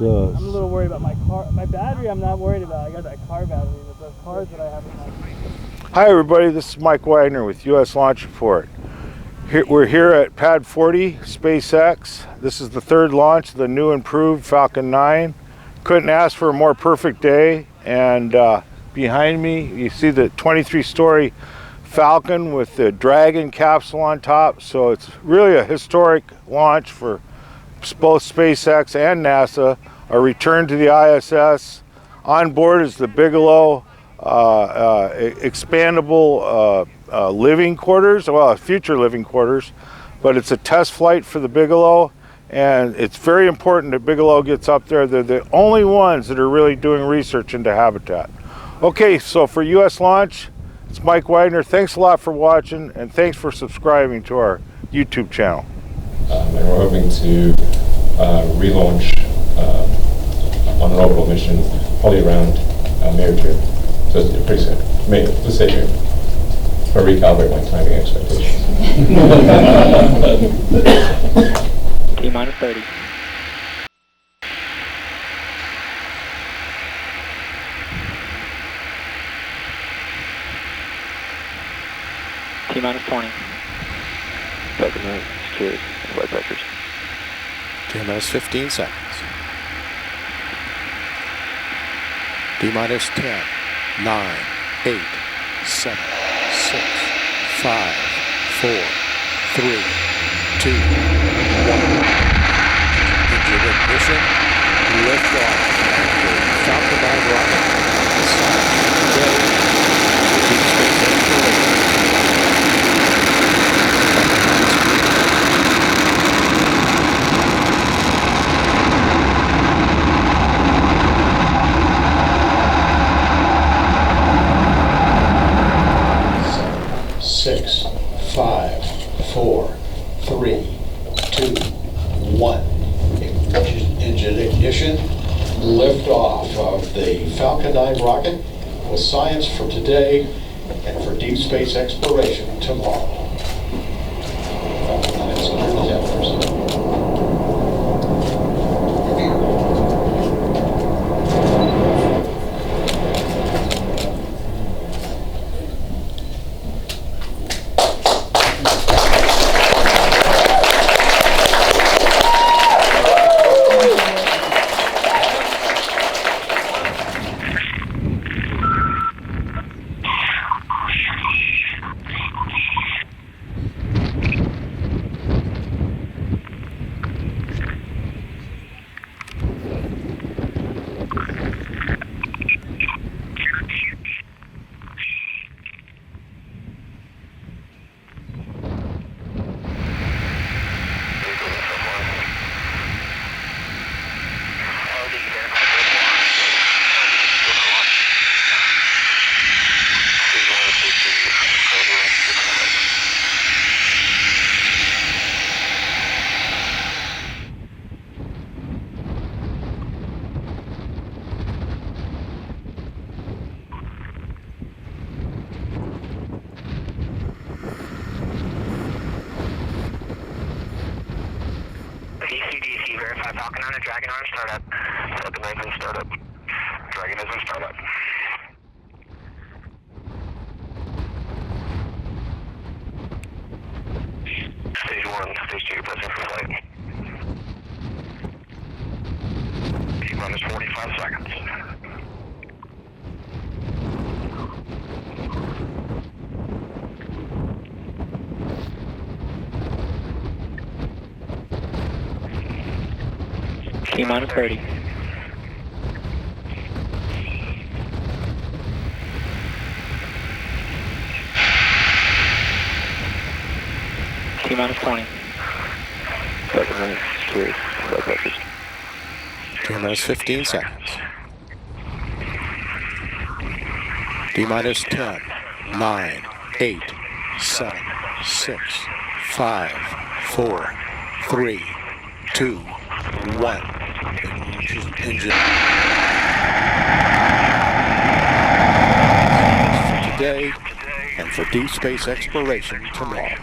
I'm a little worried about my car. My battery I'm not worried about. I got that car battery, but the cars that I have in my... Hi everybody, this is Mike Wagner with U.S. Launch Report. We're here at Pad 40, SpaceX. This is the third launch of the new improved Falcon 9. Couldn't ask for a more perfect day. And behind me, you see the 23-story Falcon with the Dragon capsule on top. So it's really a historic launch for both SpaceX and NASA. A return to the ISS. On board is the Bigelow expandable living quarters, well, future living quarters, but it's a test flight for the Bigelow, and it's very important that Bigelow gets up there. They're the only ones that are really doing research into habitat. Okay, so for U.S. Launch, it's Mike Wagner. Thanks a lot for watching, and thanks for subscribing to our YouTube channel. And we're hoping to relaunch on an orbital mission probably around May or June. So it's pretty soon. May, let's say June. I'll recalibrate my timing expectations. T-minus 30. T-minus 20. Falcon 9, secure flight pressures. T-minus 15 seconds. T-minus 10, 9, 8, 7, 6, 5, 4, 3, 2, 1. Engine ignition, lift off. Falcon 9 rocket, today, deep space exploration. 6, 5, 4, 3, 2, 1. Engine ignition, lift off of the Falcon 9 rocket with science for today and for deep space exploration tomorrow. Falcon 9 is under the tethers. DC, verify Falcon 9 and Dragon are in startup. Falcon 9 in startup. Dragon is in startup. Stage 1, stage 2, pressing for flight. T-minus 45 seconds. T-minus 30. T-minus 20. Falcon 9, secure flight pressures. T-minus 15 seconds. T-minus 10, 9, 8, 7, 6, 5, 4, 3, 2, 1. Engine. For today and for deep space exploration tomorrow.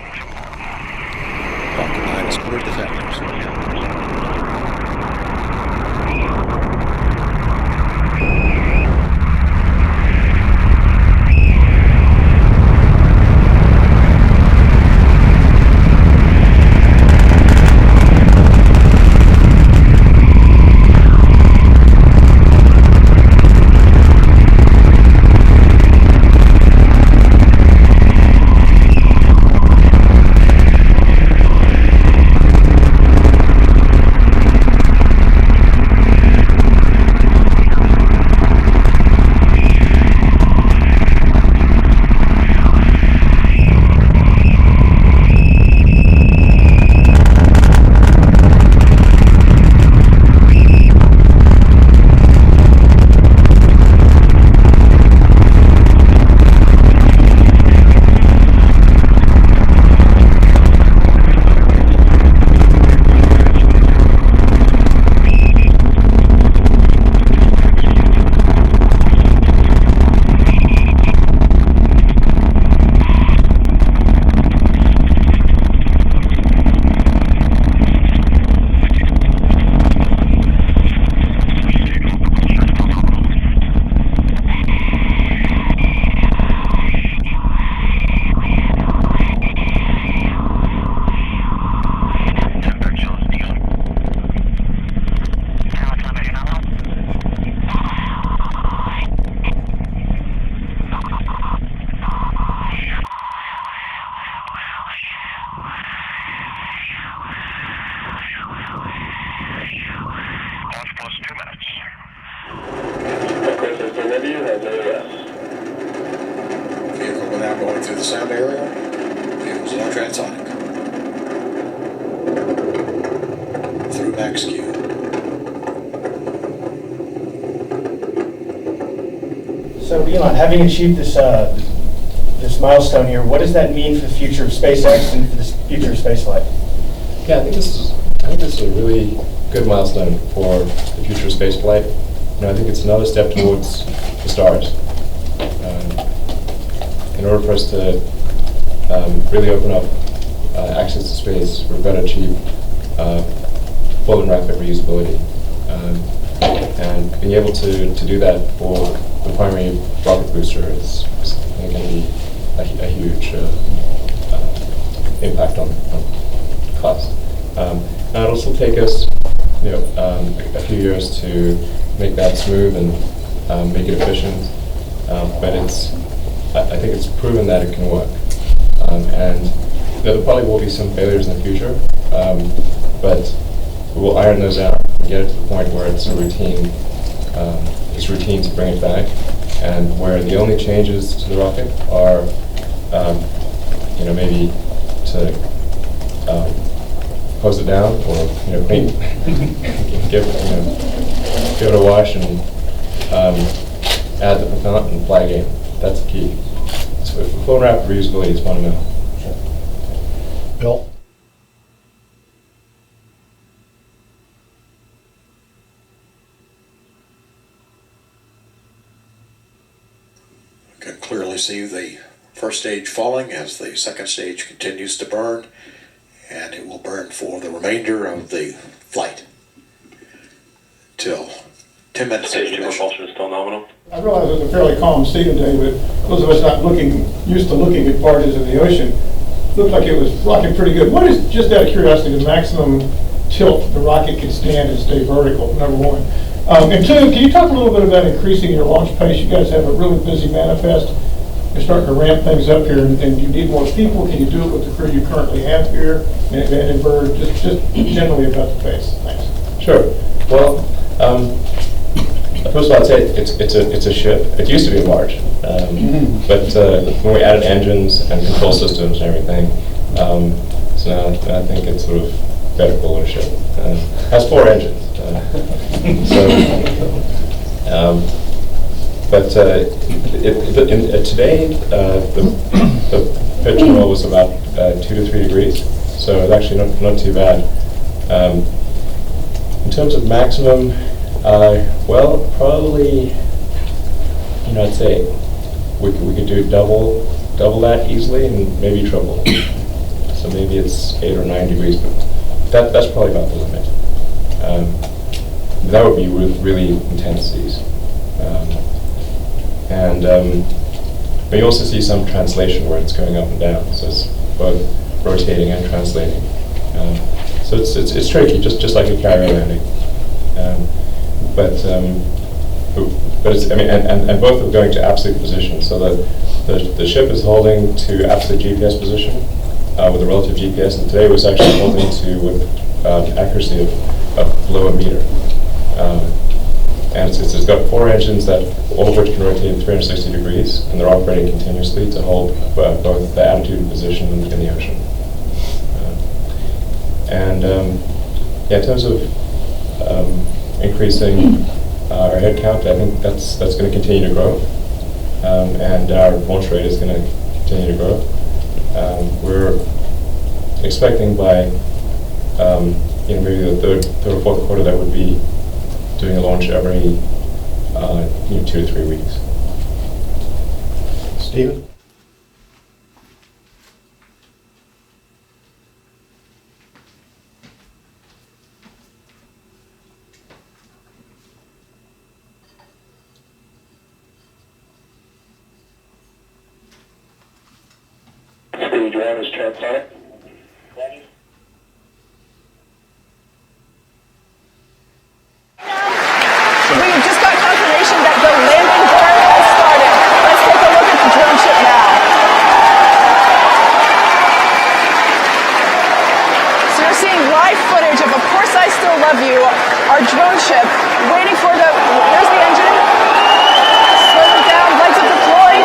Falcon 9 is cleared to tethers. now going through the sound area. Vehicles are transonic. Through max Q. So, Elon, having achieved this this milestone here, what does that mean for the future of SpaceX and for the future of spaceflight? Yeah, I think this is a really good milestone for the future of spaceflight. I think it's another step towards the stars. In order for us to really open up access to space, we've got to achieve full and rapid reusability. And being able to do that for the primary rocket booster is going to be a huge impact on cost. Now it'll still take us, a few years to make that smooth and make it efficient. But I think it's proven that it can work. And there probably will be some failures in the future, but we will iron those out and get it to the point where it's routine to bring it back, and where the only changes to the rocket are, maybe to hose it down or clean, give it a wash and add the propellant and fly again. That's the key. So full and rapid reusability is fundamental. Bill? You can clearly see the first stage falling as the second stage continues to burn, and it will burn for the remainder of the flight till 10 minutes. Stage 2 propulsion is still nominal. I realize it's a fairly calm sea today, but those of us not used to looking at barges in the ocean, looked like it was rocking pretty good. What is, just out of curiosity, the maximum tilt the rocket can stand and stay vertical, number one? And two, can you talk a little bit about increasing your launch pace? You guys have a really busy manifest. You're starting to ramp things up here, and you need more people. Can you do it with the crew you currently have here in Vandenberg? Just generally about the pace. Thanks. Sure. Well, first of all, I'd say it's a ship. It used to be a barge, but when we added engines and control systems and everything, so now I think it's sort of better call it a ship. It has 4 engines. But today the pitch and roll was about 2 to 3 degrees, so it's actually not too bad. In terms of maximum, well, probably, I'd say we could do double that easily and maybe triple. So maybe it's 8 or 9 degrees, but that's probably about the limit. That would be really intense seas. But you also see some translation where it's going up and down, so it's both rotating and translating. So it's tricky, just like a carrier landing. But it's, and both are going to absolute position, so that the ship is holding to absolute GPS position with a relative GPS, and today was actually holding to with accuracy of below a meter. And it's got 4 engines that all of which can rotate in 360 degrees, and they're operating continuously to hold both the attitude and position in the ocean. In terms of increasing our head count, I think that's going to continue to grow, and our launch rate is going to continue to grow. We're expecting by maybe the third or fourth quarter that would be doing a launch every 2 to 3 weeks. Stephen? Stage 1 is transonic. We just got confirmation that the landing burn has started. Let's take a look at the drone ship now. So you're seeing live footage of Course I Still Love You, our drone ship, waiting for there's the engine. Slow it down, lights are deployed.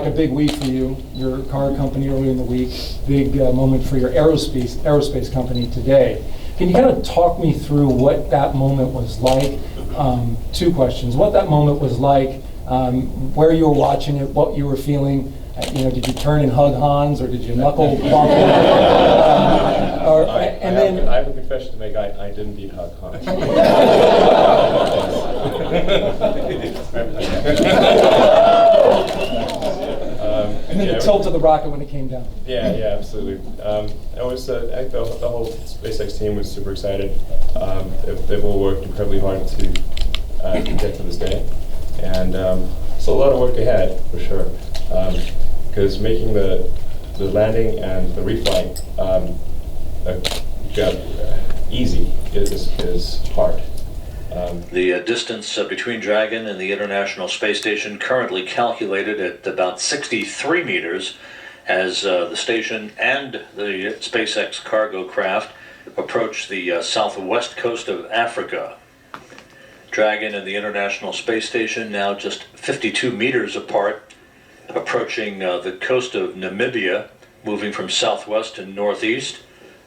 like a big week for you, your car company early in the week, big moment for your aerospace company today. Can you kind of talk me through what that moment was like? Two questions. What that moment was like, where you were watching it, what you were feeling. Did you turn and hug Hans, or did you knuckle bump him? I have a confession to make. I didn't need hug Hans. And then the tilt of the rocket when it came down. Yeah, absolutely. It was. I think the whole SpaceX team was super excited. They've all worked incredibly hard to get to this day, and still a lot of work ahead for sure. Because making the landing and the reflight easy is hard. The distance between Dragon and the International Space Station currently calculated at about 63 meters as the station and the SpaceX cargo craft approach the southwest coast of Africa. Dragon and the International Space Station now just 52 meters apart, approaching the coast of Namibia, moving from southwest to northeast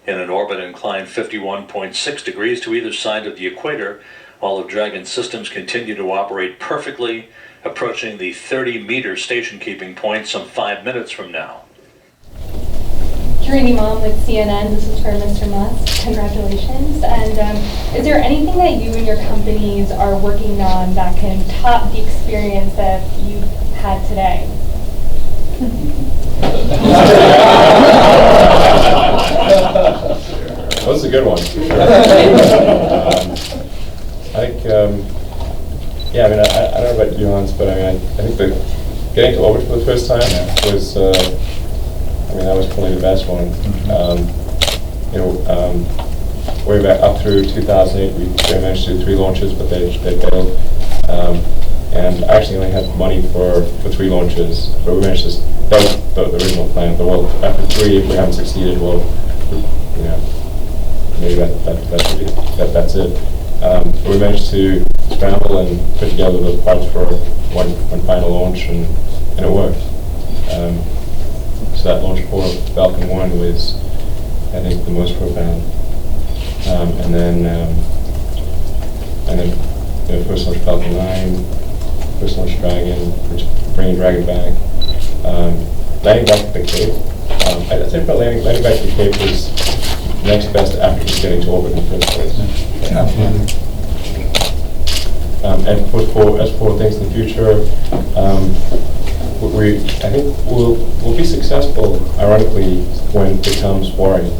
in an orbit inclined 51.6 degrees to either side of the equator. All of Dragon's systems continue to operate perfectly, approaching the 30-meter station keeping point some 5 minutes from now. Karini Mom with CNN. This is for Mr. Musk. Congratulations. And is there anything that you and your companies are working on that can top the experience that you had today? That's a good one. I think, I don't know about you, Hans, but I think that getting to orbit for the first time was, that was probably the best one. Way back up through 2008, we managed to do 3 launches, but they failed. And I actually only had money for 3 launches, but we managed to. That was the original plan. But well, after 3, if we haven't succeeded, well, maybe that's it. But we managed to scramble and put together those parts for one final launch, and it worked. So that launch for Falcon 1 was, I think, the most profound. And then first launch Falcon 9, first launch Dragon, bringing Dragon back, landing back at the Cape. I'd say probably landing back at the Cape was next best after just getting to orbit in the first place. Absolutely. And as for things in the future, I think we'll be successful, ironically, when it becomes boring.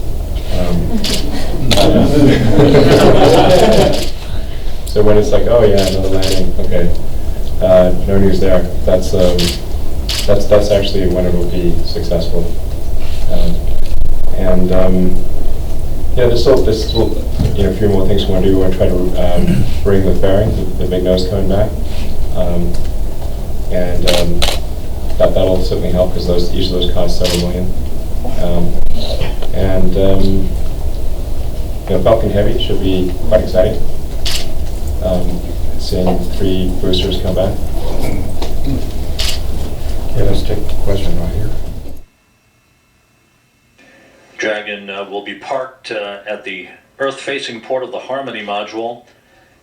So when it's like, oh yeah, another landing, okay, no news there. That's actually when it will be successful. There's still a few more things we want to do. We want to try to bring the fairing, the big nose coming back, that'll certainly help because each of those cost several million. Falcon Heavy should be quite exciting. Seeing 3 boosters come back. Okay, let's take the question right here. Dragon will be parked at the Earth-facing port of the Harmony module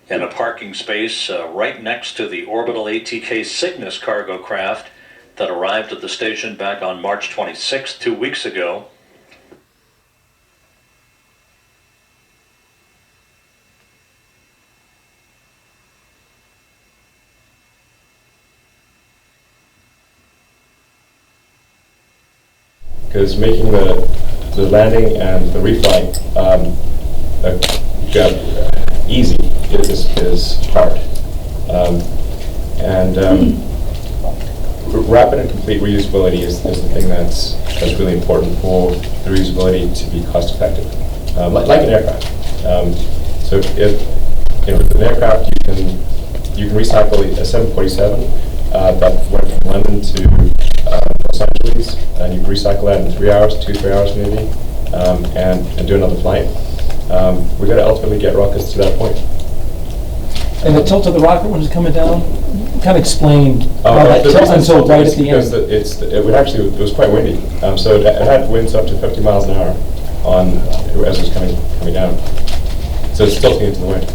in a parking space right next to the orbital ATK Cygnus cargo craft that arrived at the station back on March 26th, 2 weeks ago. Because making the landing and the reflight easy is hard. Rapid and complete reusability is the thing that's really important for the reusability to be cost effective, like an aircraft. So if with an aircraft you can recycle a 747 that went from London to Los Angeles, and you can recycle that in 3 hours, 2-3 hours maybe, and do another flight. We've got to ultimately get rockets to that point. And the tilt of the rocket when it's coming down, kind of explain how that tilt until right at the end. It was quite windy, so it had winds up to 50 miles an hour as it was coming down. So it's tilting into the wind.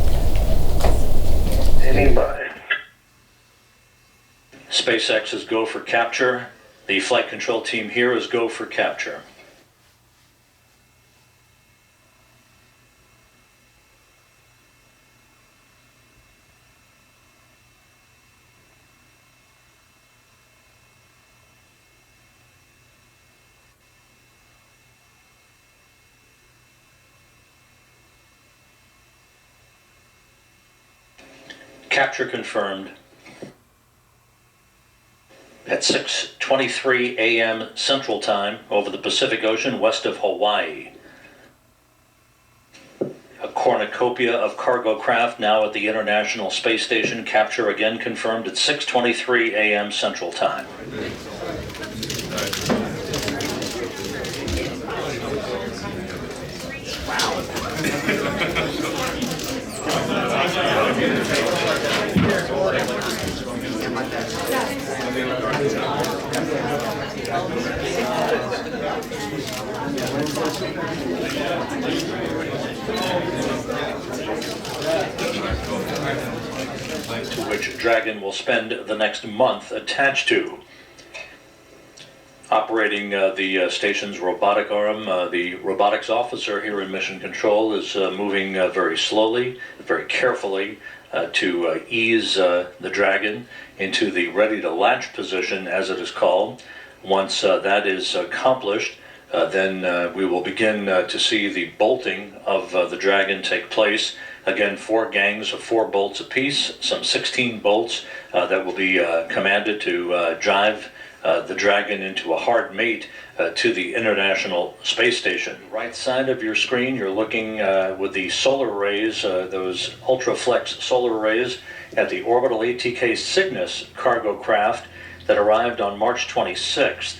SpaceX is go for capture. The flight control team here is go for capture. Capture confirmed at 6:23 a.m. Central Time over the Pacific Ocean west of Hawaii. A cornucopia of cargo craft now at the International Space Station. Capture again confirmed at 6:23 a.m. Central Time. To which Dragon will spend the next month attached to. Operating the station's robotic arm, the robotics officer here in Mission Control is moving very slowly, very carefully to ease the Dragon into the ready-to-latch position, as it is called. Once that is accomplished, then we will begin to see the bolting of the Dragon take place. Again, 4 gangs of 4 bolts apiece, some 16 bolts that will be commanded to drive the Dragon into a hard mate to the International Space Station. Right side of your screen, you're looking with the solar arrays, those ultra-flex solar arrays at the orbital ATK Cygnus cargo craft that arrived on March 26th.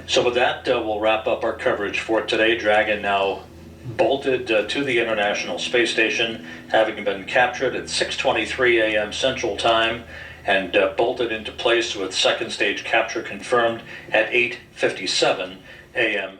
So with that, we'll wrap up our coverage for today. Dragon now bolted to the International Space Station, having been captured at 6:23 a.m. Central Time, and bolted into place with second stage capture confirmed at 8:57 a.m.